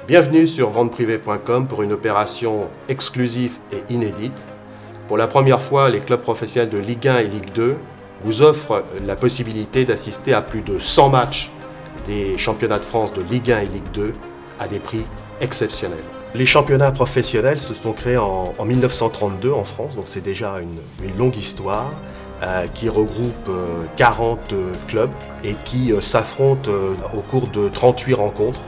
Bienvenue sur venteprivée.com pour une opération exclusive et inédite. Pour la première fois, les clubs professionnels de Ligue 1 et Ligue 2 vous offrent la possibilité d'assister à plus de 100 matchs des championnats de France de Ligue 1 et Ligue 2 à des prix exceptionnels. Les championnats professionnels se sont créés en 1932 en France, donc c'est déjà une longue histoire qui regroupe 40 clubs et qui s'affrontent au cours de 38 rencontres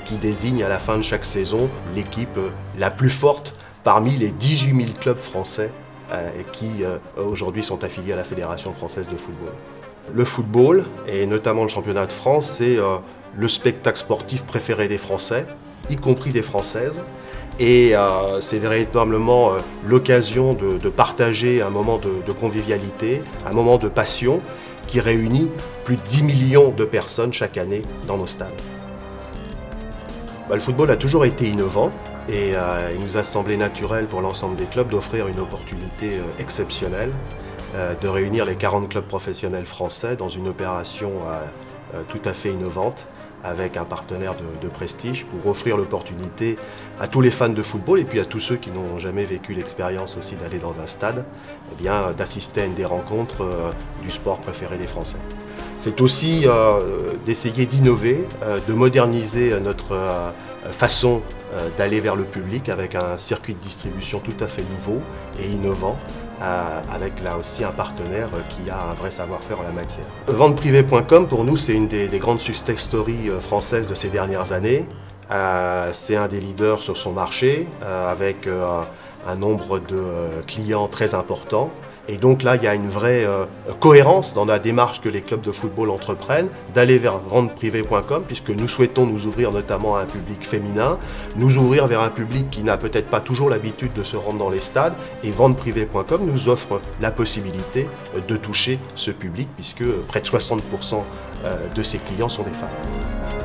qui désignent à la fin de chaque saison l'équipe la plus forte parmi les 18 000 clubs français qui aujourd'hui sont affiliés à la Fédération française de football. Le football, et notamment le championnat de France, c'est le spectacle sportif préféré des Français, y compris des Françaises. Et c'est véritablement l'occasion de partager un moment de convivialité, un moment de passion qui réunit plus de 10 millions de personnes chaque année dans nos stades. Le football a toujours été innovant et il nous a semblé naturel pour l'ensemble des clubs d'offrir une opportunité exceptionnelle de réunir les 40 clubs professionnels français dans une opération tout à fait innovante avec un partenaire de prestige pour offrir l'opportunité à tous les fans de football et puis à tous ceux qui n'ont jamais vécu l'expérience aussi d'aller dans un stade, d'assister à une des rencontres du sport préféré des Français. C'est aussi d'essayer d'innover, de moderniser notre façon d'aller vers le public avec un circuit de distribution tout à fait nouveau et innovant, avec là aussi un partenaire qui a un vrai savoir-faire en la matière. Venteprivée.com, pour nous, c'est une des grandes success stories françaises de ces dernières années. C'est un des leaders sur son marché, avec un nombre de clients très important. Et donc là, il y a une vraie cohérence dans la démarche que les clubs de football entreprennent, d'aller vers venteprivée.com, puisque nous souhaitons nous ouvrir notamment à un public féminin, nous ouvrir vers un public qui n'a peut-être pas toujours l'habitude de se rendre dans les stades, et venteprivée.com nous offre la possibilité de toucher ce public, puisque près de 60% de ses clients sont des femmes.